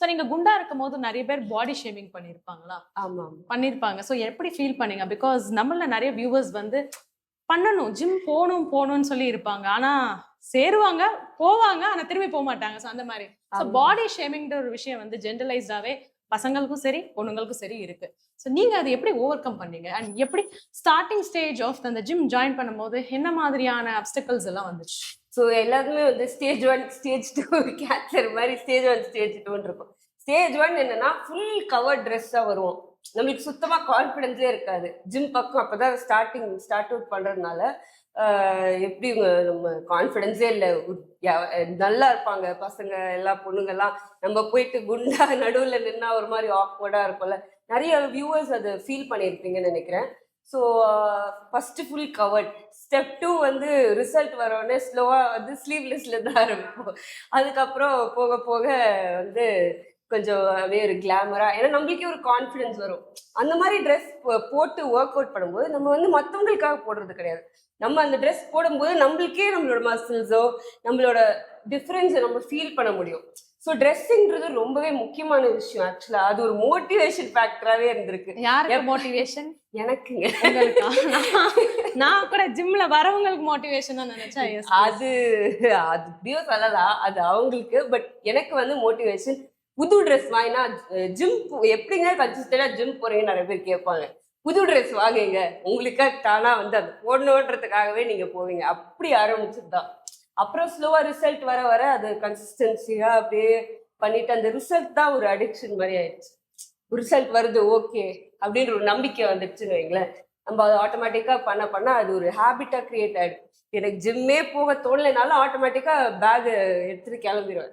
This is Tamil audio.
சோ நீங்க குண்டா இருக்கும் போது நிறைய பேர் பாடி ஷேமிங் பண்ணிருப்பாங்களா? ஆமா. பண்ணிருப்பாங்க. சோ எப்படி ஃபீல் பண்ணீங்க? பிகாஸ் நம்மள நிறைய வியூவர்ஸ் வந்து பண்ணணும், ஜிம் போணும் போணும்னு சொல்லி இருப்பாங்க. ஆனா சேருவாங்க, போவாங்க, ஆனா திரும்பி போக மாட்டாங்க. சோ அந்த மாதிரி. சோ பாடி ஷேமிங்ன்ற ஒரு விஷயம் வந்து ஜெனரலைஸ்டாவே பசங்களுக்கும் சரி பொண்ணுங்களுக்கும் சரி இருக்கு. சோ நீங்க அதை எப்படி ஓவர் கம் பண்ணீங்க? அண்ட் எப்படி ஸ்டார்டிங் ஸ்டேஜ் ஆஃப் அந்த ஜிம் ஜாயின் பண்ணும்போது என்ன மாதிரியான அப்டிகல்ஸ் எல்லாம் வந்துச்சு? ஸோ எல்லாருமே வந்து ஸ்டேஜ் 1 ஸ்டேஜ் 2 கேன்சர் மாதிரி ஸ்டேஜ் 1 ஸ்டேஜ் 2 இருக்கும். ஸ்டேஜ் 1 என்னன்னா ஃபுல் கவர் ட்ரெஸ்ஸாக வருவோம். நம்மளுக்கு சுத்தமா கான்ஃபிடென்ஸே இருக்காது. ஜிம் பக்கம் அப்பதான் ஸ்டார்ட் அவுட் பண்றதுனால எப்படி நம்ம கான்ஃபிடென்ஸே இல்லை. நல்லா இருப்பாங்க பசங்க எல்லா பொண்ணுங்கெல்லாம். நம்ம போயிட்டு குண்டா நடுவுல நின்னா ஒரு மாதிரி ஆக்வர்டா இருக்கும்ல. நிறைய வியூவர்ஸ் அதை ஃபீல் பண்ணியிருப்பீங்கன்னு நினைக்கிறேன். So first full covered. Step 2 வந்து ரிசல்ட் வரவுடனே ஸ்லோவாக வந்து ஸ்லீவ்லெஸ்ல தான் ஆரம்பிப்போம். அதுக்கப்புறம் போக போக வந்து கொஞ்சம் அப்படியே ஒரு கிளாமரா, ஏன்னா நம்மளுக்கே ஒரு கான்ஃபிடென்ஸ் வரும். அந்த மாதிரி ட்ரெஸ் போட்டு ஒர்க் அவுட் பண்ணும்போது நம்ம வந்து மற்றவங்களுக்காக போடுறது கிடையாது. நம்ம அந்த ட்ரெஸ் போடும்போது நம்மளுக்கே நம்மளோட மசில்ஸோ நம்மளோட டிஃப்ரென்ஸை நம்ம ஃபீல் பண்ண முடியும். ஸோ ட்ரெஸ்ஸிங்கிறது ரொம்பவே முக்கியமான விஷயம். ஆக்சுவலா அது ஒரு மோட்டிவேஷன் ஃபேக்டராகவே இருந்திருக்கு. யாருக்கு மோட்டிவேஷன்? எனக்குங்க. நான் கூட ஜிம்ல வரவங்களுக்கு மோட்டிவேஷன் தான் நினைச்சேன். அது இப்படியோ சொல்லலாம், அது அவங்களுக்கு. பட் எனக்கு வந்து மோட்டிவேஷன் புது ட்ரெஸ் வாங்கினா ஜிம் எப்படிங்க கன்சிஸ்டண்டா ஜிம் போறீங்க நிறைய பேர் கேட்பாங்க. புது ட்ரெஸ் வாங்குங்க, உங்களுக்கா தானா வந்து அது போடணுன்றதுக்காகவே நீங்க போவீங்க. அப்படி ஆரம்பிச்சதுதான். அப்புறம் ஸ்லோவா ரிசல்ட் வர வர அது கன்சிஸ்டன்சியா அப்படியே பண்ணிட்டு அந்த ரிசல்ட் தான் ஒரு அடிக்ஷன் மாதிரி ஆயிடுச்சு. ரிசல்ட் வருது ஓகே அப்படின்ற ஒரு நம்பிக்கை வந்துடுச்சுன்னு வைங்களேன். நம்ம அதை ஆட்டோமேட்டிக்கா பண்ண அது ஒரு ஹேபிட்டா கிரியேட் ஆயிடும். எனக்கு ஜிம்மே போக தோணலைனாலும் ஆட்டோமேட்டிக்கா பேக் எடுத்துட்டு கிளம்பிடுவேன்.